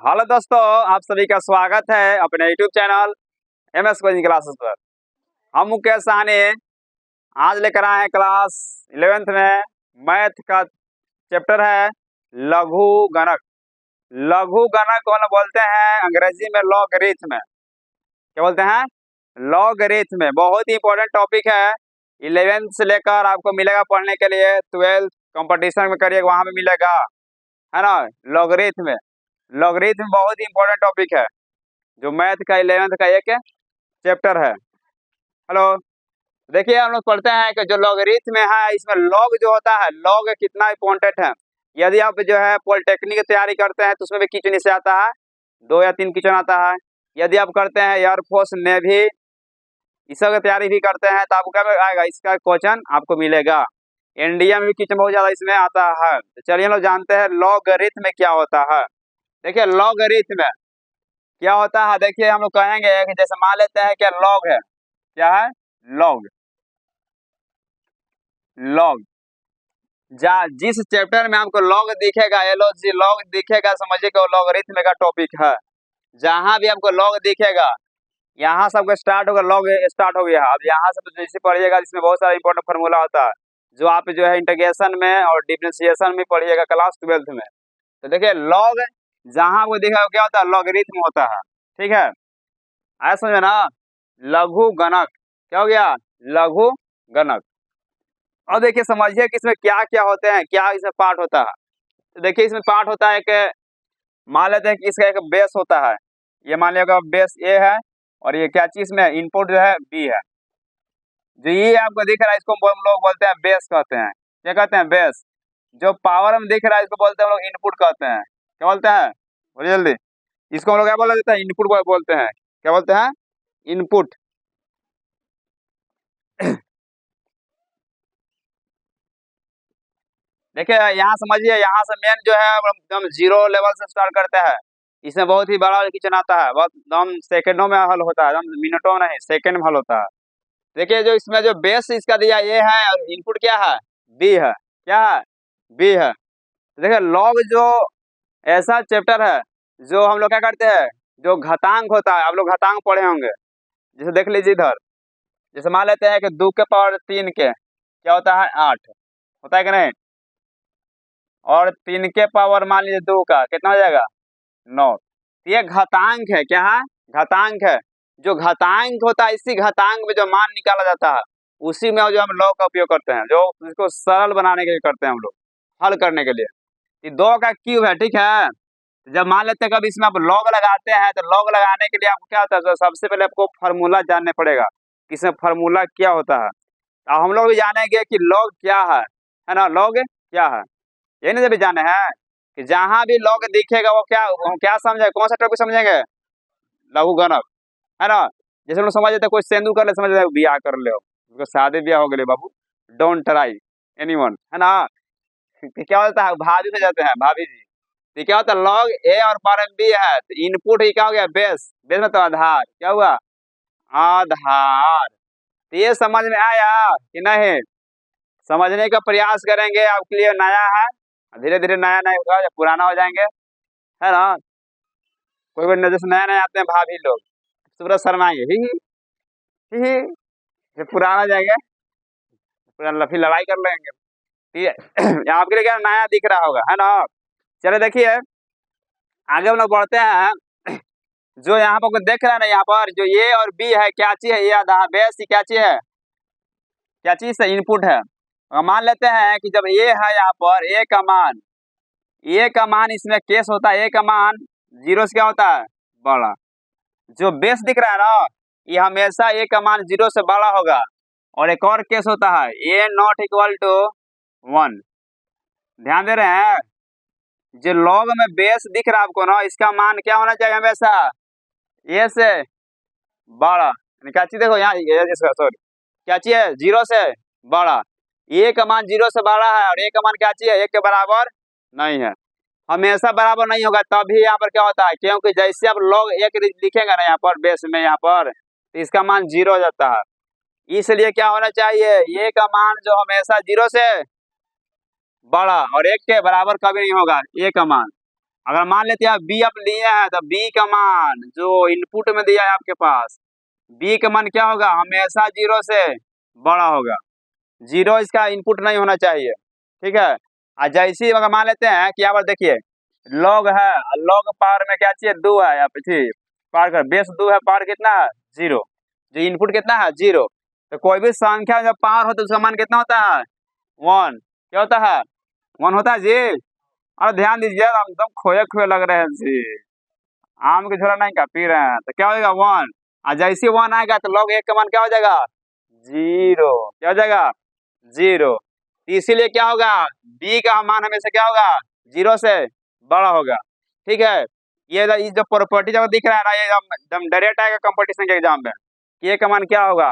Hello दोस्तों, आप सभी का स्वागत है अपने YouTube channel MS coaching classes पर। हम मुकेश साहनी आज लेकर आए हैं क्लास 11th में मैथ का चैप्टर है लघु गणक। लघु गणक को बोलते हैं अंग्रेजी में लॉगरिथम। क्या बोलते हैं? लॉगरिथम। बहुत ही इंपॉर्टेंट टॉपिक है। 11th से लेकर आपको मिलेगा पढ़ने के लिए, 12th कंपटीशन में करिएगा वहां पे मिलेगा, है ना। लॉगरिथम लॉगरिथम बहुत ही इंपॉर्टेंट टॉपिक है जो मैथ का 11th का एक चैप्टर है। हेलो, देखिए हम लोग पढ़ते हैं कि जो लॉगरिथम है इसमें लॉग जो होता है, लॉग कितना इंपॉर्टेंट है। यदि आप जो है पॉलिटेक्निक की तैयारी करते हैं तो उसमें भी क्वेश्चन इससे आता है, 2 या 3 क्वेश्चन आता है। यदि आप करते हैं एयरफोर्स नेवी इस सब की तैयारी भी करते हैं तो आपको क्या आएगा, इसका क्वेश्चन आपको मिलेगा। इंडिया में भी क्वेश्चन बहुत ज्यादा इसमें आता है। तो चलिए हम लोग जानते हैं लॉगरिथम क्या होता है। देखिए लॉगरिथम क्या होता है, देखिए हम लोग कहेंगे कि जैसे मान लेते हैं क्या लॉग है, क्या है लॉग। लॉग जिस चैप्टर में आपको लॉग दिखेगा, एलओजी लॉग दिखेगा, समझिए कि वो लॉगरिथम का टॉपिक है। जहां भी आपको लॉग दिखेगा यहाँ सबको स्टार्ट होगा, लॉग स्टार्ट हो गया। अब यहाँ से तो जैसे पढ़िएगा इसमें बहुत सारा इंपॉर्टेंट फार्मूला होता है जो आप जो है इंटीग्रेशन में और डिफरेंशिएशन में पढ़िएगा क्लास 12th में। तो देखिए लॉग जहां वो देखा क्या होता है, लॉगरिथम होता है। ठीक है, आया समझ में ना। लघु गणक क्या हो गया, लघु गणक। और देखिए समझिए कि इसमें क्या क्या होते हैं, क्या इसमें पार्ट होता है। तो देखिए इसमें पार्ट होता है कि मान लेते हैं कि इसका एक बेस होता है। ये मान लिया बेस ए है और ये क्या चीज में इनपुट जो है बी है। जो ये आपको दिख रहा है इसको हम लोग बोलते हैं बेस कहते हैं। क्या कहते हैं, बेस। जो पावर में दिख रहा है इसको बोलते हैं हम लोग इनपुट कहते हैं। क्या बोलते हैं, बोलिए जल्दी। इसको हम लोग क्या बोला जाता है, इनपुट बोलते हैं। क्या बोलते हैं, इनपुट। देखिए यहाँ समझिए, यहाँ से मेन जो है हम 0 लेवल से स्टार्ट करते हैं। इसमें बहुत ही बड़ा क्वेश्चन आता है, बहुत एकदम सेकंडों में हल होता है, एकदम मिनटों में नहीं सेकंड में हल होता है। देखिए जो इसमें जो बेस इसका दिया ये है और इनपुट क्या है, बी है। क्या है, बी है। देखिए लॉग जो ऐसा चैप्टर है जो हम लोग क्या करते हैं, जो घातांक होता है, आप लोग घातांक पढ़े होंगे। जैसे देख लीजिए इधर, जैसे मान लेते हैं कि 2 के पावर 3 के क्या होता है, 8 होता है कि नहीं। और 3 के पावर मान लीजिए 2 का कितना हो जाएगा, 9। ये घातांक है, क्या है, घातांक है। जो घातांक होता है इसी घातांक में जो मान निकाला जाता है उसी में जो हम लॉग का उपयोग करते हैं, जो इसको सरल बनाने के लिए करते हैं हम लोग, हल करने के लिए। ये 2 का क्यूब है, ठीक है। जब मान लेते हैं कभी इसमें आप लॉग लगाते हैं तो लॉग लगाने के लिए आपको क्या होता है, तो सबसे पहले आपको फार्मूला जानने पड़ेगा कि इसमें फार्मूला क्या होता है। अब हम लोग भी जानेंगे कि लॉग क्या है ना, लॉग क्या है। ये नहीं जब जाने हैं कि जहां भी लॉग दिखेगा वो क्या समझे, कौन सा टॉपिक समझेंगे, लघु गणक, है ना। जैसे हम लोग समझ लेते कोई सेंदू कर ले, समझ ले ब्याह कर ले, उसको शादी ब्याह हो गए बाबू, डोंट ट्राई एनीवन, है ना। क्या होता है, भाभी हो जाते हैं, भाभी जी। तो क्या होता है, लॉग ए और पारम बी है तो इनपुट ही क्या हो गया, बेस। बेस में तो आधार, क्या हुआ, आधार। तो ये समझ में आया कि नहीं, समझने का प्रयास करेंगे। आपके लिए नया है, धीरे धीरे नया नया होगा, जब पुराना हो जाएंगे, है ना। कोई कोई जैसे नया नया आते हैं भाभी लोग, सूरज शर्माएंगे ही, जब पुराना हो जाएंगे पूरा लफी लड़ाई कर लेंगे। ठीक है। आपके लिए क्या नया दिख रहा होगा, है ना। चले देखिए आगे हम लोग बढ़ते हैं। जो यहाँ पर देख रहे हैं ना, यहाँ पर जो ए और बी है क्या चीज है, ये आधा बेस क्या चीज है, क्या चीज है, इनपुट है। मान लेते हैं कि जब ए है यहाँ पर ए का मान, ए का मान इसमें केस होता है, ए का मान 0 से क्या होता है, बड़ा। जो बेस दिख रहा है ना ये हमेशा ए का मान 0 से बड़ा होगा। और एक और केस होता है ए नॉट इक्वल टू 1। ध्यान दे रहे हैं, जो लॉग में बेस दिख रहा है आपको ना, इसका मान क्या होना चाहिए, हमेशा ए से बड़ा। क्या चीज देखो यहाँ, सॉरी क्या चीज है, 0 से बड़ा। ए का मान 0 से बड़ा है और ए का मान क्या चीज है, 1 के बराबर नहीं है, हमेशा बराबर नहीं होगा। तभी यहाँ पर क्या होता है, क्योंकि जैसे आप लॉग 1 लिखेंगे ना यहाँ पर बेस में, यहाँ पर तो इसका मान 0 हो जाता है। इसलिए क्या होना चाहिए, ए का मान जो हमेशा 0 से बड़ा, और एक के बराबर कभी नहीं होगा ए का मान। अगर मान लेते हैं बी आप लिए हैं तो बी का मान जो इनपुट में दिया है आपके पास, बी का मान क्या होगा, हमेशा जीरो से बड़ा होगा। जीरो इसका इनपुट नहीं होना चाहिए, ठीक है। और जैसे ही अगर मान लेते हैं कि यहाँ पर देखिए लॉग है, लॉग पावर में क्या चाहिए, 2 है, या फिर पावर का बेस 2 है, पावर कितना है, जीरो। जो इनपुट कितना है, जीरो। तो कोई भी संख्या जब पावर हो तो उसका मान कितना होता है, 1। क्या होता है, 1 होता है जी। और ध्यान दीजिए, हम एकदम खोए खोए लग रहे हैं जी, आम के झोला नहीं का पी रहे हैं। तो क्या हो जाएगा, 1। और जैसे 1 आएगा तो लॉग एक का मान क्या हो जाएगा, जीरो। क्या हो जाएगा, जीरो। इसीलिए क्या होगा, बी का मान हमेशा क्या होगा, जीरो से बड़ा होगा, ठीक है। ये जो प्रॉपर्टी जब दिख रहा है ना, ये एकदम डायरेक्ट आएगा कंपटीशन के एग्जाम में कि ए का मान क्या होगा,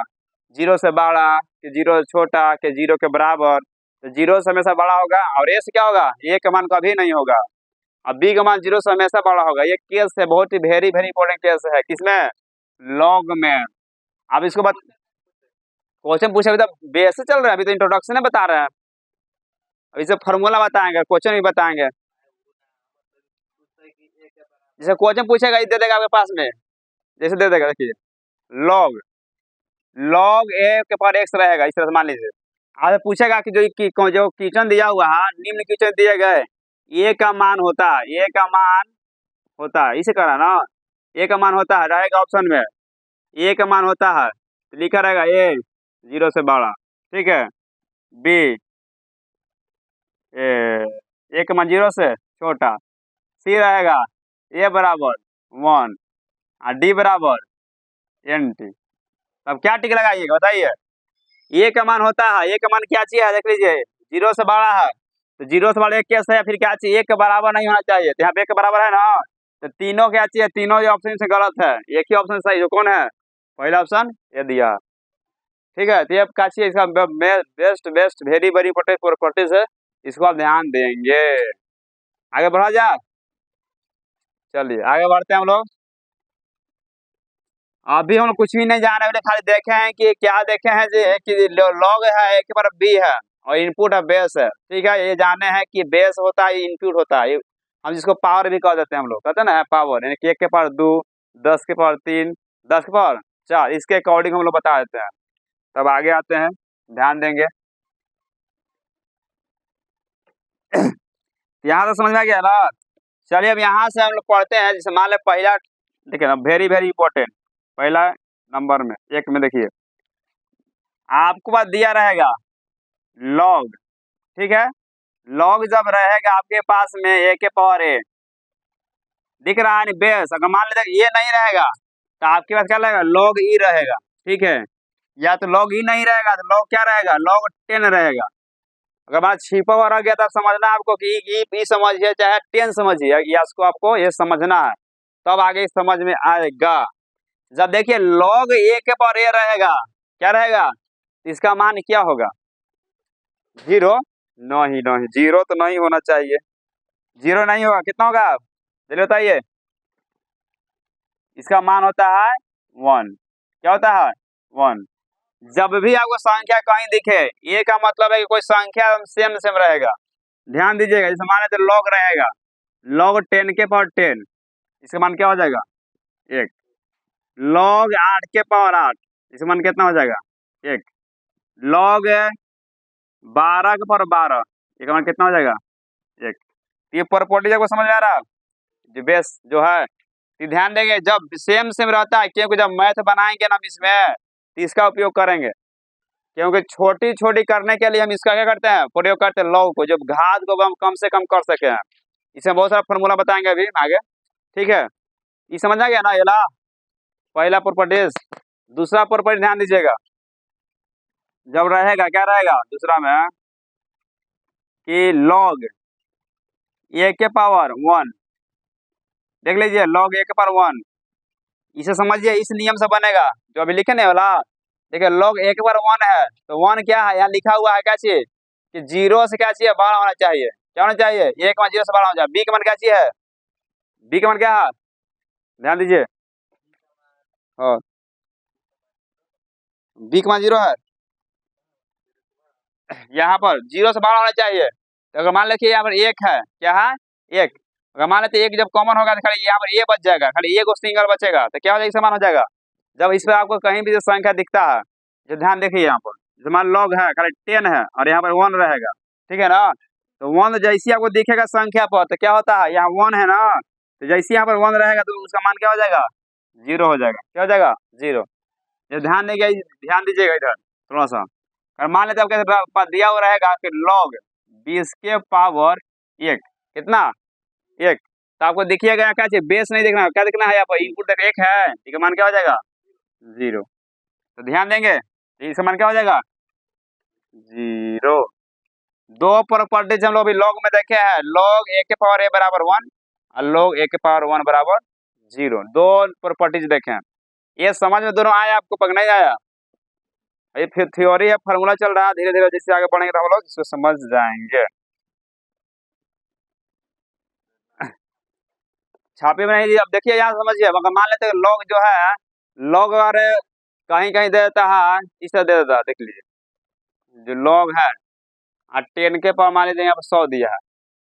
जीरो से बड़ा, कि जीरो से छोटा, कि जीरो के बराबर। तो जीरो से हमेशा बड़ा होगा, और ए से क्या होगा, ए का मान कभी नहीं होगा। अब बी का मान जीरो से हमेशा बड़ा होगा। ये केस है, बहुत ही वेरी वेरी इंपॉर्टेंट केस है, किसमें, लॉग में। अब इसको बात क्वेश्चन पूछे, अभी तो बेसिक चल रहा है, अभी तो इंट्रोडक्शन है बता रहे हैं। अभी से फॉर्मूला बताएंगे, क्वेश्चन भी बताएंगे। जैसे क्वेश्चन पूछेगा ये दे देगा आपके पास में, जैसे दे देगा, देखिए लॉग, लॉग ए के पर एक्स रहेगा, इस तरह से मान लीजिए। आज पूछेगा कि जो क्वेश्चन दिया हुआ है, निम्न क्वेश्चन दिए गए, ए का मान होता है, ए का मान होता है, इसे करा ना, ए का मान होता है, रहेगा ऑप्शन में ए का मान होता है, तो लिखा रहेगा ए जीरो से बड़ा, ठीक है। बी ए का मान जीरो से छोटा। सी रहेगा ए बराबर 1 और डी बराबर एन टी। अब क्या टिक लगाइएगा बताइए, ए का मान होता है, ए का मान क्या चाहिए, देख लीजिए जीरो से बड़ा है, तो जीरो से बड़ा एक कैसे है, फिर क्या चाहिए, एक के बराबर नहीं होना चाहिए, तो यहाँ पे एक के बराबर है ना। तो तीनों क्या चाहिए, तीनों ऑप्शन से गलत है, एक ही ऑप्शन सही, जो कौन है, पहला ऑप्शन ये दिया, ठीक है। तो ये क्या चाहिए, इसका best best very very important properties है, इसको आप ध्यान देंगे। आगे बढ़ा जा, चलिए आगे बढ़ते हैं हम लोग। अभी हम लोग कुछ भी नहीं जान रहे, खाली देखे हैं कि क्या देखे हैं जी, कि लॉग है एक पर बी है, और इनपुट है बेस है, ठीक है। ये जाने हैं कि बेस होता है, इनपुट होता है, हम जिसको पावर भी कह देते हैं, हम लोग कहते हैं ना पावर, यानी कि 1 के पावर 2, 10 के पावर 3, 10 के पावर 4, इसके अकॉर्डिंग हम लोग बता देते हैं। तब आगे आते हैं, ध्यान देंगे। यहाँ तो समझ में आ गया ना। चलिए अब यहाँ से हम लोग पढ़ते हैं, जैसे मान लें पहला, देखिए ना वेरी वेरी इंपॉर्टेंट, पहला नंबर में एक में देखिए आपको बात दिया रहेगा लॉग, ठीक है। लॉग जब रहेगा आपके पास में ए के पावर ए, दिख रहा है नहीं बेस, अगर मान लेते ये नहीं रहेगा तो आपके पास क्या रहेगा, लॉग ई रहेगा, ठीक है। या तो लॉग ई नहीं रहेगा तो लॉग क्या रहेगा, लॉग 10 रहेगा। अगर बात छिपा हुआ रह गया तो समझना आपको कि ई समझिए चाहे 10 समझिए, या इसको आपको ये समझना है, तब आगे समझ में आएगा। जब देखिए लॉग ए के पावर ए रहेगा, क्या रहेगा, इसका मान क्या होगा, जीरो। नहीं नहीं, जीरो तो नहीं होना चाहिए, जीरो नहीं होगा, कितना होगा, चलिए बताइए। इसका मान होता है 1। क्या होता है, 1। जब भी आपको संख्या कहीं दिखे, ए का मतलब है कि कोई संख्या सेम सेम रहेगा। ध्यान दीजिएगा, जैसे मान लेते लॉग रहेगा, लॉग 10 के पावर 10, इसका मान क्या हो जाएगा, 1। लॉग 8 के पावर 8, इसका मान कितना हो जाएगा, 1। लॉग 12 के पावर 12, इसका मान कितना हो जाएगा, 1। ये प्रॉपर्टी आपको समझ में आ रहा, जो बेस जो है, ये ध्यान देंगे जब सेम सेम रहता है, क्योंकि जब मैथ बनाएंगे ना हम इसमें तो इसका उपयोग करेंगे, क्योंकि छोटी छोटी करने के लिए हम इसका क्या करते हैं, प्रयोग करते हैं लॉग को, जब घात को हम कम से कम कर सके। इसमें बहुत सारा फॉर्मूला बताएंगे अभी आगे, ठीक है। ये समझ आ गया ना, ये ला पहला प्रॉपर्टीज। दूसरा प्रॉपर्टी ध्यान दीजिएगा, जब रहेगा क्या रहेगा दूसरा में, कि लॉग ए के पावर 1, देख लीजिए लॉग ए के पावर 1, इसे समझिए, इस नियम से बनेगा जो अभी लिखे नहीं वाला। देखिए लॉग ए के पावर 1 है, तो 1 क्या है, यहाँ लिखा हुआ है क्या चाहिए, कि जीरो से क्या चाहिए, बड़ा होना चाहिए। क्या होना चाहिए, ए का मान जीरो से बड़ा होना चाहिए। बी का मान क्या चाहिए, बी का मान क्या है, ध्यान दीजिए, हाँ बी का मान जीरो है, यहाँ पर जीरो से बड़ा होना चाहिए। अगर मान लीजिए यहाँ पर एक है, क्या है, एक, अगर मान लेते एक जब कॉमन होगा तो खाली यहाँ पर ये बच जाएगा, खाली एक सिंगल बचेगा तो क्या हो जाएगा, समान हो जाएगा। जब इस पर आपको कहीं भी जो संख्या दिखता है, जो ध्यान देखिए यहाँ पर, जैसे मान लॉग है खाली 10 है और यहाँ पर 1 रहेगा, ठीक है ना, तो 1 जैसे आपको दिखेगा संख्या पर तो क्या होता है, यहाँ 1 है ना, तो जैसे यहाँ पर 1 रहेगा तो उसका मान क्या हो जाएगा, 0 हो जाएगा, क्या हो जाएगा, 0। ये ध्यान देंगे, ध्यान दीजिएगा इधर थोड़ा सा। अगर मान लेते हैं आपके दिया हुआ रहेगा कि लॉग 20 के पावर 1, कितना, 1, तो आपको देखिएगा क्या चाहिए, बेस नहीं देखना, क्या देखना है, यहाँ पर इनपुट तक 1 है, इसका मान क्या हो जाएगा, 0। तो ध्यान देंगे, इसका मान क्या हो जाएगा, 0। दो प्रॉपर्टीज हम लोग अभी लॉग में देखे हैं, लॉग a के पावर a बराबर 1 और लॉग a के पावर 1 बराबर 0, दो प्रॉपर्टीज देखे हैं। ये समझ में दोनों आया आपको, पक नहीं आया, ये फिर थ्योरी है, फार्मूला चल रहा है, धीरे धीरे जिससे आगे बढ़ेंगे तो हम लोग इसको समझ जाएंगे। छापे में नहीं, अब देखिए यहाँ समझिए, अगर मान लेते हैं लॉग जो है, लॉग अगर कहीं कहीं दे देता है, इस तरह दे देता है, देख लीजिए जो लॉग है 10 के पावर मान लीजिए यहाँ पर 100 दिया है,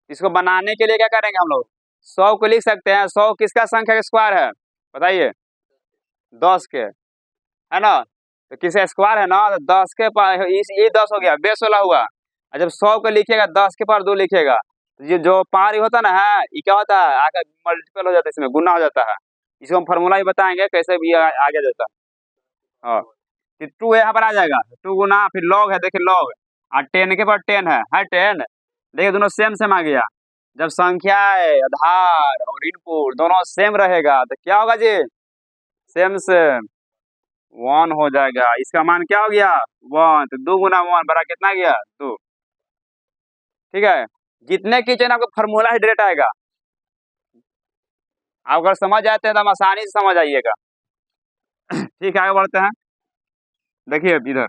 इसको बनाने के लिए क्या करेंगे हम लोग, 100 को लिख सकते हैं, 100 किसका संख्या का स्क्वायर है बताइए, 10 के, है ना, तो किसका स्क्वायर है ना, तो 10 के पावर ये 10 हो गया, बेस वाला हुआ, और जब 100 को लिखिएगा 10 के पावर 2 लिखिएगा, तो ये जो पावर होता है ना है, ये क्या होता है, आकर मल्टीपल हो जाता है, इसमें गुना हो जाता है, इसको हम फार्मूला ही बताएंगे कैसे भी आगे जाता है। हाँ, 2 यहाँ पर आ जाएगा, 2 गुना फिर लॉग है, देखिए लॉग और 10 के पावर 10 है 10, देखिए दोनों सेम सेम आ गया। जब संख्या आधार और इनपुट दोनों सेम रहेगा तो क्या होगा जी, सेम सेम 1 हो जाएगा, इसका मान क्या हो गया 1, तो 2 गुना 1 बड़ा कितना गया 2, ठीक है। जितने किचन आपको फार्मूला ही डायरेक्ट आएगा, आप अगर समझ जाते हैं तो हम आसानी से समझ आइएगा। ठीक है, आगे बढ़ते हैं, देखिए इधर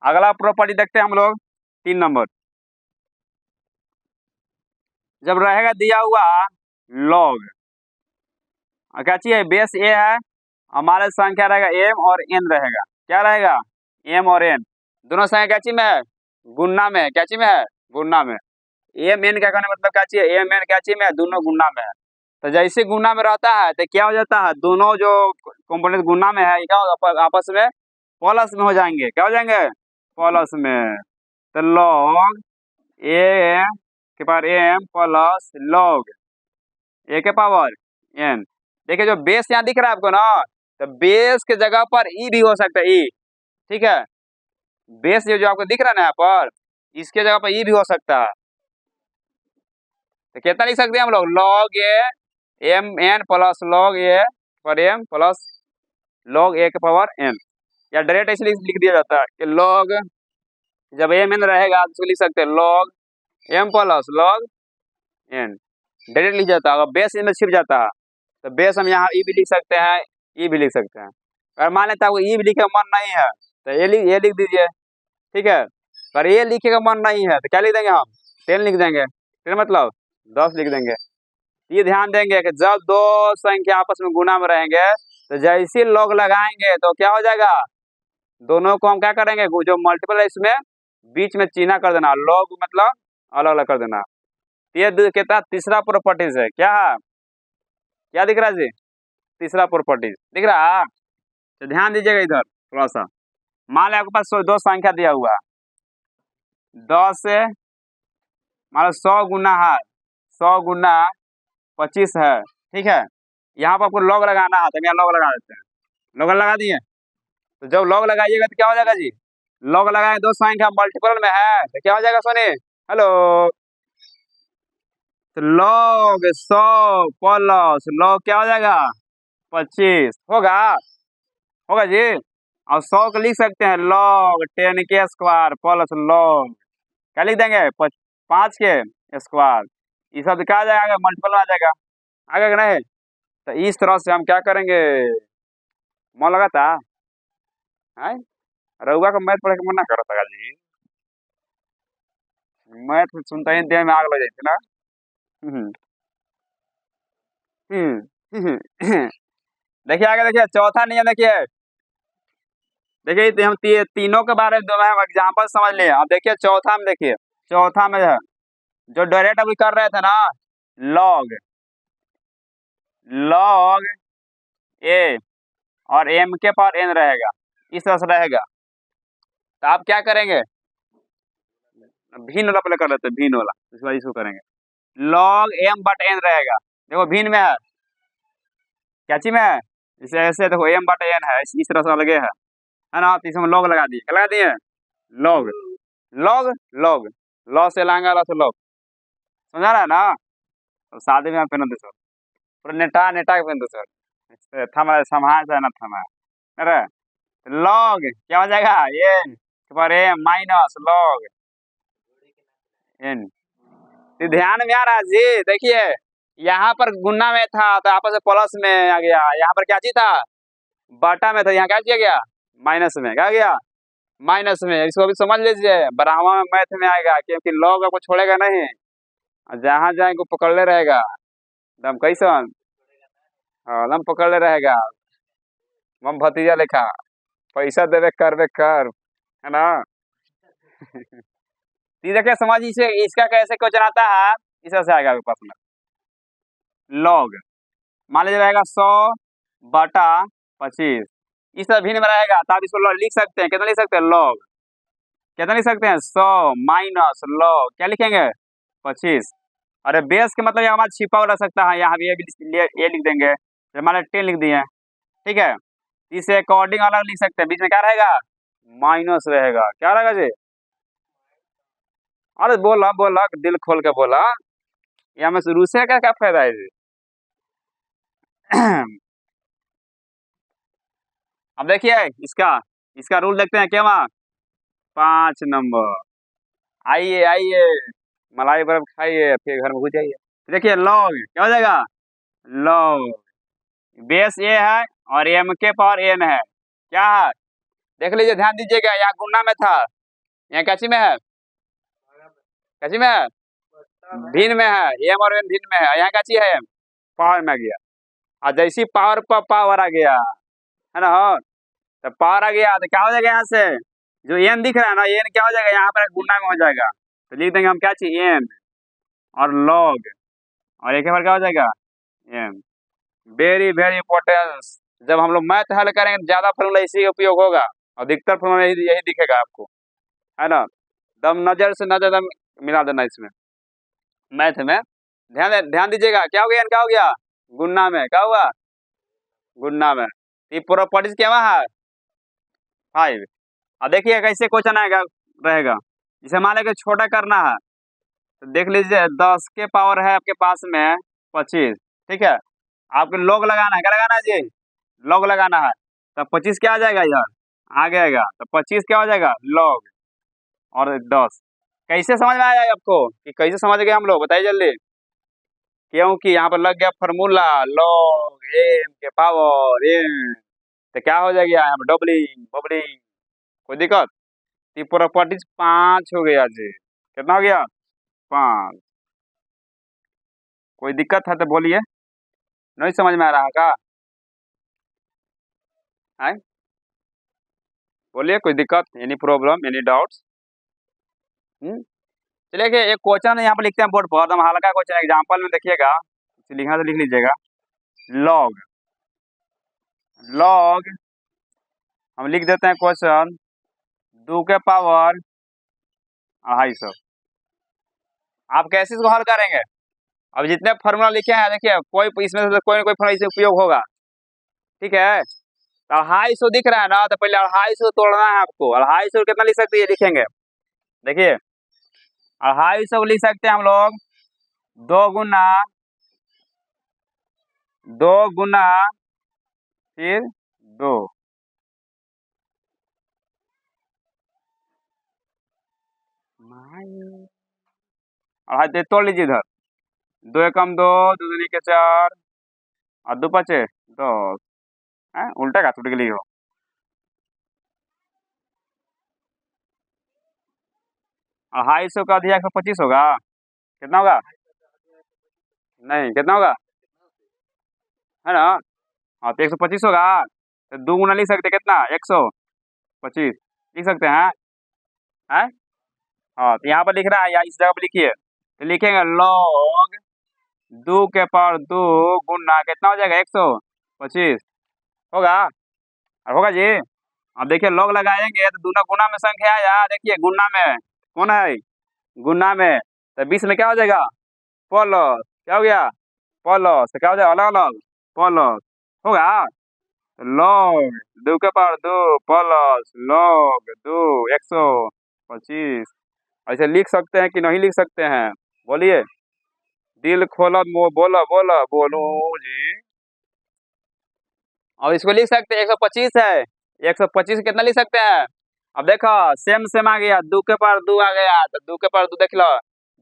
अगला प्रॉपर्टी देखते हैं हम लोग, 3 नंबर, जब रहेगा दिया हुआ लॉग, क्या चाहिए, बेस ए है, हमारे संख्या रहेगा m और n रहेगा, क्या रहेगा, m और n दोनों संख्या क्या चीज में है, गुणा में, क्या चीज में है, गुणा में, m n क्या कहने मतलब क्या चाहिए, m n क्या चीज में है, दोनों गुणा में है, तो जैसे गुणा में रहता है तो क्या हो जाता है, दोनों जो कंपोनेंट गुणा में है क्या होगा, आपस में प्लस में हो जाएंगे, क्या हो जाएंगे, प्लस में, तो लॉग a के power m plus log a के पावर n, देखिए जो बेस यहाँ दिख रहा है आपको ना, तो बेस के जगह पर ई भी हो सकता है, ई, ठीक है, बेस जो आपको दिख रहा है ना यहाँ पर, इसके जगह पर ई भी हो सकता है, तो कितना लिख सकते हैं हम लोग, log A M N plus log A पर एम प्लस लॉग ए के पावर एन, या डायरेक्ट ऐसे लिख दिया जाता है कि लॉग, जब एम एन रहेगा तो लिख सकते हैं log M plus log N, direct लिख जाता है। अगर बेस में छिप जाता है तो बेस हम यहाँ ई भी लिख सकते हैं, ई भी लिख सकते हैं। अगर मान लेते हैं आपको ई भी लिखे मन नहीं है तो ये लिख दीजिए, ठीक है, पर ये लिखे का मन नहीं है तो क्या लिख देंगे हम, 10 लिख देंगे, फिर मतलब 10 लिख देंगे। ये ध्यान देंगे कि जब दो संख्या आपस में गुणा में रहेंगे तो जैसे लॉग लगाएंगे तो क्या हो जाएगा, दोनों को हम क्या करेंगे, जो मल्टीपल है इसमें बीच में चिन्ह कर देना, लॉग मतलब अलग अलग कर देना। ये कहता है तीसरा प्रॉपर्टीज है, क्या है, क्या दिख रहा है जी, तीसरा प्रॉपर्टीज दिख रहा है, तो ध्यान दीजिएगा इधर थोड़ा सा। मान लो आपके पास दो संख्या दिया हुआ है, 10 से मान लो 100 गुना है, 100 गुना 25 है, ठीक है, यहाँ पर आपको लॉग लगाना है तो हम यहाँ लॉग लगा देते हैं, लॉग लगा दिए, तो जब लॉग लगाइएगा तो क्या हो जाएगा जी, लॉग लगाए दो संख्या मल्टीपल में है तो क्या हो जाएगा सोनी, हेलो, तो लॉग 100 प्लस लॉग क्या हो जाएगा 25 होगा, होगा जी, और 100 को लिख सकते हैं लॉग 10 के स्क्वायर प्लस लॉग क्या लिख देंगे 5 के स्क्वायर, ये सब क्या आ जाएगा, मल्टीपल में आ जाएगा, आगे कि नहीं। तो इस तरह से हम क्या करेंगे, मन लगा था है, रउआ का मैथ पढ़े के मन ना करता था जी, मैथ सुनता ही देह में आग लग जाती ना। हम्म, देखिए आगे, देखिए चौथा नियम, देखिए देखिए हम तीनों के बारे में दो हम एग्जाम्पल समझ लिए, अब देखिए चौथा में, देखिए चौथा में है जो डायरेक्ट अभी कर रहे थे ना, लॉग लॉग ए और एम के पावर एन रहेगा, इस तरह से रहेगा। तो आप क्या करेंगे, भिन्न वाला पहले कर लेते हैं, भिन्न वाला, इसके बाद इसको करेंगे। लॉग एम बट एन रहेगा, देखो भिन्न में है, क्या चीज में है, इसे ऐसे देखो एम बट एन है, इस तरह से अलगे है ना, तो इसमें लॉग लगा दिए, क्या लगा दिए, लॉग लॉग लॉग, लॉ से लाएंगे, लॉ से लॉग, समझा रहा है ना। तो शादी में आप पहनते सर, पूरा नेटा नेटा के पहनते सर, थमा समाज है ना, थमा, अरे लॉग क्या हो जाएगा, एन पर ए माइनस लॉग एन। तो ध्यान में आ रहा है जी, देखिए यहाँ पर गुना में था तो आपस में प्लस में आ गया, यहाँ पर क्या चीज था, बाटा में था, यहाँ क्या किया गया, माइनस में, क्या गया, माइनस में। इसको भी समझ लीजिए, ब्राह्मण में मैथ में आएगा, क्योंकि लॉग आपको छोड़ेगा नहीं, जहां जाएंगे पकड़ ले रहेगा, दम कैसन, हाँ दम पकड़ ले रहेगा, हम भतीजा लिखा, पैसा देवे करवे कर, है ना। ये देखिए समझ, इसे इसका कैसे क्वेश्चन आता है, इस तरह से आएगा आपके पास में, लॉग मान लीजिए रहेगा 100/25, इस तरह भिन्न में रहेगा, तो आप इसको लिख सकते हैं, कितना लिख सकते हैं, लॉग कितना लिख सकते हैं, 100 माइनस लॉग क्या लिखेंगे, 25। अरे बेस के मतलब ये हमारा छिपा हुआ रह सकता है, यहाँ भी ये लिख देंगे, हमारे 10 लिख दिए, ठीक है। इसे अकॉर्डिंग अलग लिख सकते हैं, बीच में क्या रहेगा, माइनस रहेगा, क्या रहेगा जी, अरे बोला बोला दिल खोल के बोला, यहाँ में शुरू से क्या क्या फायदा है जी। अब देखिए इसका इसका रूल देखते हैं क्या, 5 नंबर, आइए आइए मलाई बर्फ खाइए फिर घर में घुस जाइए। देखिए लॉग क्या हो जाएगा, लॉग बेस ए है और एम के पावर एन है, क्या है, देख लीजिए ध्यान दीजिएगा, यहाँ गुना में था, यहाँ कैसी में है, कैसी में है, भिन्न में है, एम और एन भिन्न में है, यहाँ कैसी है, पावर में आ गया, और जैसी पावर पर पावर आ गया, है ना, तो पावर आ गया तो क्या हो जाएगा, यहाँ से जो एन दिख रहा है ना, एन क्या हो जाएगा, यहाँ पर गुना में हो जाएगा, तो लिख देंगे हम क्या चाहिए, एन और लॉग, और एक बार क्या हो जाएगा, एन। वेरी वेरी इंपॉर्टेंट, जब हम लोग मैथ हल करेंगे ज्यादा फॉर्मूला इसी का उपयोग होगा, और अधिकतर फॉर्मूला यही दिखेगा आपको, है ना। दम नजर से नजर दम मिला देना इसमें, मैथ में ध्यान दीजिएगा, क्या हो गया, क्या हो गया, गुन्ना में क्या हुआ, गुन्ना में, ये प्रॉपर्टीज क्या हुआ है, 5। अब देखिए कैसे क्वेश्चन आएगा, रहेगा, जिसे मान लेके छोटा करना है, तो देख लीजिए 10 के पावर है आपके पास में 25, ठीक है, आपको लॉग लगाना है, क्या लगाना है जी, लॉग लगाना है, तो 25 क्या आ जाएगा यार, आ जाएगा, तो 25 क्या हो जाएगा, लॉग और 10। कैसे समझ में आया आपको, कि कैसे समझ गए हम लोग, बताइए जल्दी, क्योंकि यहाँ पर लग गया फॉर्मूला, लॉग एम के पावर एन, तो क्या हो जाएगा यहाँ पर, डबलिंग बबलिंग, कोई दिक्कत, ये प्रॉपर्टीज 5 हो गया जी, कितना हो गया, 5। कोई दिक्कत है तो बोलिए, नहीं समझ में आ रहा का, है बोलिए, कोई दिक्कत, एनी प्रॉब्लम, एनी डाउट्स। चलिए कि एक क्वेश्चन यहाँ पर लिखते हैं बोर्ड पर, एकदम हल्का क्वेश्चन, एग्जाम्पल में देखिएगा, लिखना तो लिख लीजिएगा, लॉग लॉग हम लिख देते हैं क्वेश्चन, 2 के पावर 250, आप कैसे इसको हल करेंगे, अब जितने फॉर्मूला लिखे हैं देखिए, कोई इसमें से कोई ना कोई फॉर्मूला इससे उपयोग होगा, ठीक है। तो 250 दिख रहा है ना, तो पहले 250 तोड़ना है आपको, 250 कितना लिख सकते हैं, ये लिखेंगे, देखिए 250 को लिख सकते हैं हम लोग, 2 गुना 2 गुना फिर 2, और तोड़ लीजिए इधर, 2 एकम 2, 2 दूनी के 4, और 2 5 10, उल्टा का टूट के लिए हो, और 250 का अधिक 125 होगा, कितना होगा, नहीं कितना होगा, है ना, हाँ तो 125 होगा, तो 2 गुना लिख सकते हैं, कितना 125 लिख सकते हैं, हैं, हाँ तो यहाँ पर लिख रहा है, या इस जगह पर लिखिए, तो लिखेंगे log 2 गुना कितना हो जाएगा 125 होगा। और होगा जी। अब देखिए log लगाएंगे तो दूना गुना में संख्या आया, देखिए गुना में कौन है, गुना में तो 20 में क्या हो जाएगा प्लस, क्या हो गया प्लस, तो क्या हो जाएगा अलग अलग प्लस होगा। log 2 प्लस log 125 ऐसे लिख सकते हैं कि नहीं लिख सकते हैं, बोलिए, दिल खोलो बोलो बोलो बोलो जी। और इसको लिख सकते हैं 125 है, 125 कितना लिख सकते हैं। अब देखो सेम सेम आ गया, 2 आ गया तो 2 देख लो,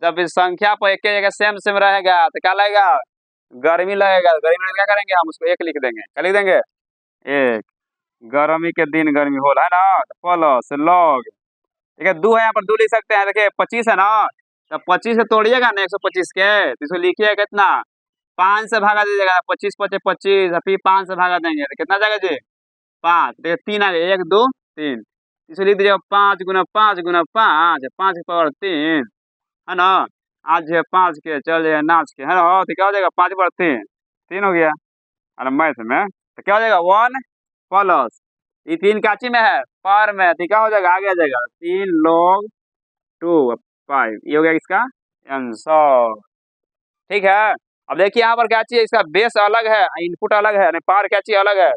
जब इस संख्या पर एक जगह सेम सेम रहेगा तो क्या लगेगा गर्मी लगेगा, गर्मी में क्या करेंगे हम उसको एक लिख देंगे, क्या लिख देंगे एक, गर्मी के दिन गर्मी होला है ना, तो प्लस लॉग, ठीक है 2 है यहाँ पर 2 लिख सकते हैं, देखिए 25 है ना, तो 25 से तोड़िएगा ना 125 के, तो इसको लिखिए कितना 5 से भागा दीजिएगा, 25 25 25, फिर 5 से भागा देंगे तो कितना जाएगा जी 5, देखिए 3 आ गया 1 2 3, इसको लिख दीजिएगा 5 गुना 5 गुना 5, 5 की पावर 3 है ना, आज है 5 के चल जाए नाच के है ना, तो क्या हो जाएगा 5 पर 3 3 हो गया। अरे मैथ में तो क्या हो जाएगा 1 प्लस ये 3 काची में है पावर में, तो क्या हो जाएगा आगे आ जाएगा 3 log 2 5, ये हो गया इसका आंसर, ठीक है। अब देखिए यहाँ पर क्या चीज है, इसका बेस अलग है इनपुट अलग है, यानी पावर क्या चीज अलग है,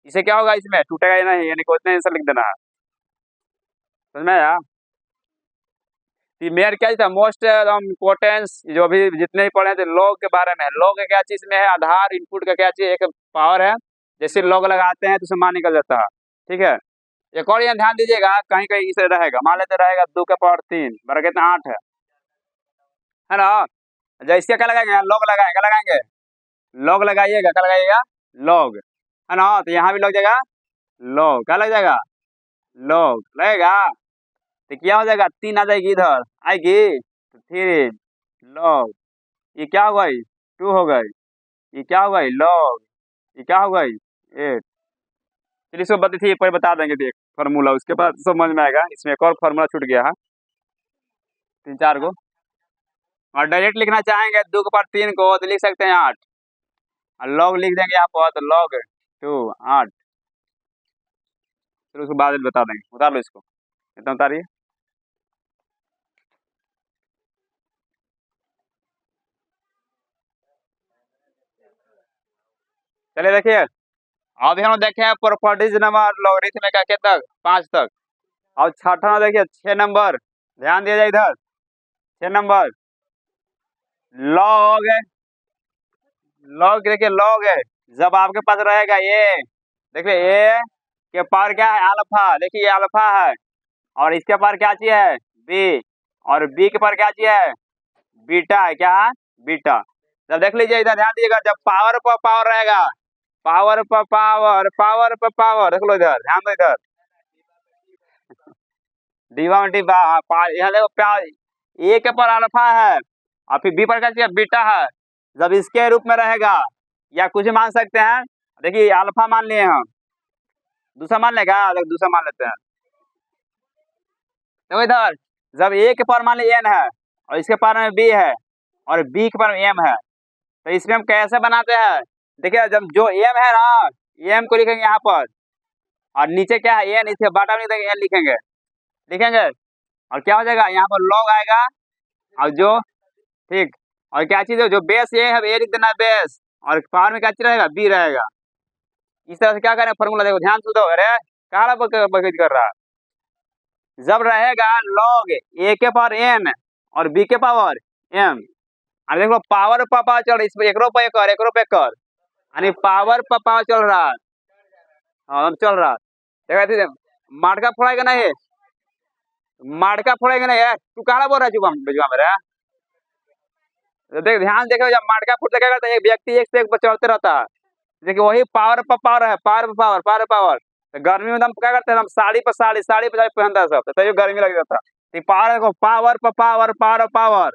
इसे क्या होगा इसमें टूटेगा ही नहीं, यानी कोई आंसर लिख देना है, समझ में आया। मेयर क्या था मोस्ट इम्पोर्टेंस, जो भी जितने भी पढ़े थे लॉग के बारे में, लॉग क्या चीज में है आधार इनपुट का क्या चीज एक पावर है, जैसे लॉग लगाते हैं तो उसमें मान निकल जाता है, ठीक है। एक और यहाँ ध्यान दीजिएगा कहीं कहीं इसे रहेगा, मान लेते रहेगा 2 का पावर 3 बड़ा कितना 8 है ना, जब इसका क्या लगाएंगे लॉग लगाएंगे, क्या लगाएंगे लॉग लगाइएगा, क्या लगाइएगा लॉग है ना, तो यहाँ भी लग जाएगा लॉग, क्या लग जाएगा लॉग लगेगा, तो क्या हो जाएगा 3 आ जाएगी इधर आएगी, तो 3 लॉग, ये क्या हो गई 2 हो गई, ये क्या हो गई लॉग, ये क्या हो गई 8। चलिए इसको बता पर बता देंगे देख फार्मूला, उसके बाद समझ में आएगा, इसमें एक और फार्मूला छूट गया है 3 4 को, और डायरेक्ट लिखना चाहेंगे 2 के पावर 3 को तो लिख सकते हैं 8, और लॉग लिख देंगे यहाँ पर तो log 2 8, फिर उसको बाद में बता देंगे, उतार लो इसको, इतना उतारिए। चलिए देखिए अभी हम देखे प्रॉपर्टीज नंबर लॉगरिथम का के तक 5 तक, और छठा देखिए 6 नंबर, ध्यान दिया जाए इधर 6 नंबर लॉग, लॉग देखिए लॉग है, जब आपके पास रहेगा ये, देखिए ए के पावर क्या है अल्फा, देखिए ये अल्फा है, और इसके पावर क्या चाहिए है बी, और बी के पावर क्या चाहिए बीटा है, क्या है बीटा। जब देख लीजिए इधर ध्यान दीजिएगा, जब पावर पर पावर रहेगा, पावर पर पावर पावर पर पावर, देख लो इधर ध्यान दो इधर डिवा में डिवा, यहाँ देखो ए के पर अल्फा है और फिर बी पर क्या चाहिए बीटा है, जब इसके रूप में रहेगा या कुछ मान सकते हैं, देखिए अल्फा मान लिए हम, दूसरा मान लेगा, दूसरा मान लेते हैं, देखो इधर जब ए के पर मान ली एन है और इसके पर में बी है और बी के पर में एम है, तो इसमें हम कैसे बनाते हैं, देखिए जब जो एम है ना एम को लिखेंगे यहाँ पर, और नीचे क्या है एन, इसके बॉटम में एन लिखेंगे, लिखेंगे और क्या हो जाएगा यहाँ पर लॉग आएगा, और जो ठीक, और क्या चीज है जो बेस ए है ए लिख देना बेस, और पावर में क्या चीज रहेगा बी रहेगा, इस तरह से क्या करें फॉर्मूला, देखो ध्यान से, दो अरे कहा बकैत कर रहा है, जब रहेगा लॉग ए के पावर एन और बी के पावर एम, और देखो पावर पर पावर चल रहा है, इसमें एकरो पे कर यानी पावर पर पावर चल रहा है, हाँ चल रहा है, देखा माटका फोड़ेगा नहीं, माटका फोड़ेगा नहीं है, तू कहा बोल रहा है जुआ मेरा, देख ध्यान देखो जब माटका फूटता क्या करता है, एक व्यक्ति एक से एक पर चढ़ते रहता है, देखिए वही पावर पर पावर है, पावर पर पावर पावर पर पावर, तो गर्मी में हम क्या करते हैं हम साड़ी पर साड़ी पहनता है सब, तभी गर्मी लग जाता है, पावर देखो पावर पर पावर पावर पावर,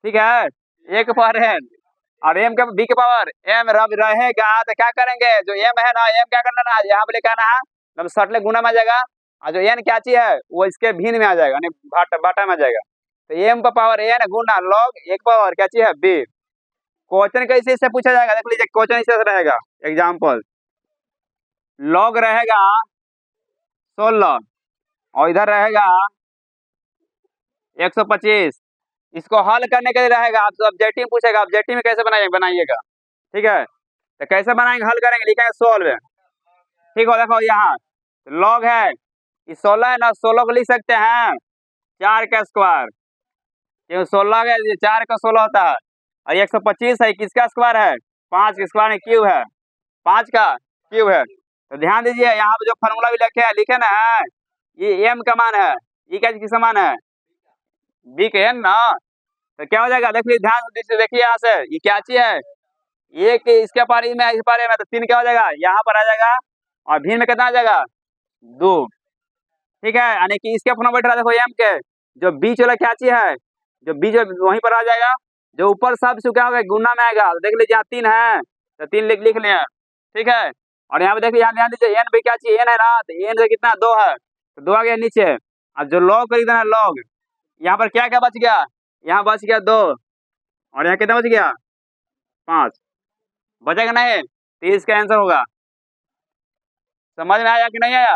ठीक है एक पावर है, और एम के बी के पावर एम रब रहेगा, तो क्या करेंगे जो एम है ना एम क्या करना ना यहाँ पे लिखा ना जब सटले गुना में आ जाएगा, और जो एन क्या चीज है वो इसके भिन्न में आ जाएगा यानी बाटा में आ जाएगा, तो एम का पावर एन गुना लॉग एक पावर क्या चीज है बी। क्वेश्चन कैसे इससे पूछा जाएगा, देख लीजिए क्वेश्चन इससे रहेगा। एग्जाम्पल, लॉग रहेगा 16 और इधर रहेगा 125। इसको हल करने के लिए रहेगा, आपसे ऑब्जेक्टिव पूछेगा, ऑब्जेक्टिव में कैसे बनाइएगा। ठीक है, तो कैसे बनाएंगे, हल करेंगे, लिखेंगे सोल्व। ठीक हो, देखो यहाँ लॉग है, ये 16 है ना, 16 को लिख सकते हैं 4 का स्क्वायर, क्यों 16 का 4 का 16 होता है। और 125 है, किसका स्क्वायर है, 5 का स्क्वायर है, क्यूब है, 5 का क्यूब है। तो ध्यान दीजिए यहाँ पे जो फॉर्मूला भी लिखे ना है, ये एम का मान है, ये क्या किसका मान है, बी के एन ना। तो क्या हो जाएगा, देखिए ध्यान से देखिए यहाँ से, ये क्या चीज है, एक इसके पारी में इस पारे में, तो 3 क्या हो जाएगा, यहाँ पर आ जाएगा, और भिन्न में कितना आ जाएगा 2। ठीक है, यानी कि इसके फॉर्मूला बैठ रहा देखो एम के, जो बीच वाला क्या चीज है, जो बीच वहीं पर आ जाएगा, जो ऊपर सब से क्या होगा गुना में आएगा। देख लीजिए यहाँ 3 है, तो 3 लिख लिया। ठीक है, और यहाँ पे देखिए, यहाँ ध्यान दीजिए एन भी क्या चाहिए, एन है ना, तो एन से कितना 2 है, तो 2 आ गया नीचे। अब जो लॉग कर देना लॉग, यहाँ पर क्या क्या बच गया, यहाँ बच गया 2, और यहाँ कितना बच गया 5, बचेगा नहीं, तो इसका आंसर होगा। समझ में आया कि नहीं आया।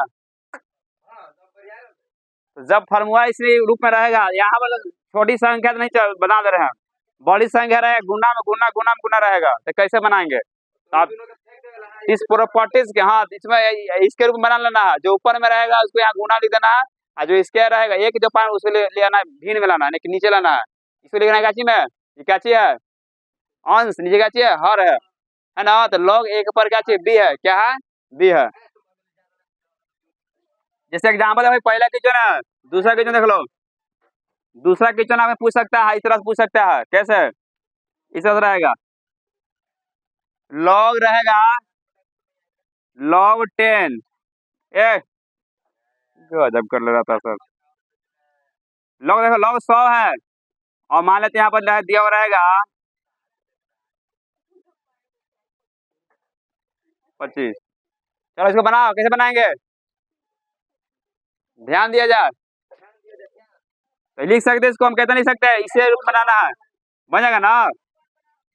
तो जब फॉर्मूला इस रूप में रहेगा, यहाँ पर छोटी संख्या तो नहीं बना दे रहे हैं, बड़ी संख्या रहे गुना में गुना गुना में गुना रहेगा, तो कैसे बनाएंगे। तो आप इस प्रॉपर्टीज के, हाँ इसमें इसके रूप में बना लेना है, जो ऊपर में रहेगा उसको यहाँ गुना लिख देना है, और जो इसके रहेगा एक जो पान उसको ले आना है, भिन्न में लाना है, नहीं नीचे लाना है, इसको लिखना है काची में, ये क्या चीज है अंश, नीचे क्या चीज है हर है ना। तो लॉग एक पर क्या चीज बी है, क्या है बी है। जैसे एग्जाम्पल है पहला क्वेश्चन है, दूसरा क्वेश्चन देख लो। दूसरा क्वेश्चन हमें पूछ सकता है, इस तरह से पूछ सकता है, कैसे, इस तरह से रहेगा, लॉग रहेगा log 10, गजब कर ले रहा था सर। लॉग देखो log 100 है, और मान लेते यहाँ पर दिया हुआ रहेगा 25। चलो इसको बनाओ, कैसे बनाएंगे, ध्यान दिया जाए। तो लिख सकते इसको, हम कैसे लिख सकते हैं, इसे रूप बनाना है, बन जाएगा ना।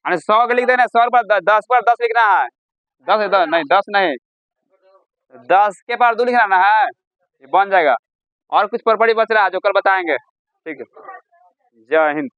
100 के लिख देना, 100 पर 10 पर 10 लिखना है, 10 नहीं 10 नहीं, 10 के पार 2 लिखना है, ये बन जाएगा। और कुछ प्रॉपर्टी बच रहा है जो कल बताएंगे। ठीक है, जय हिंद।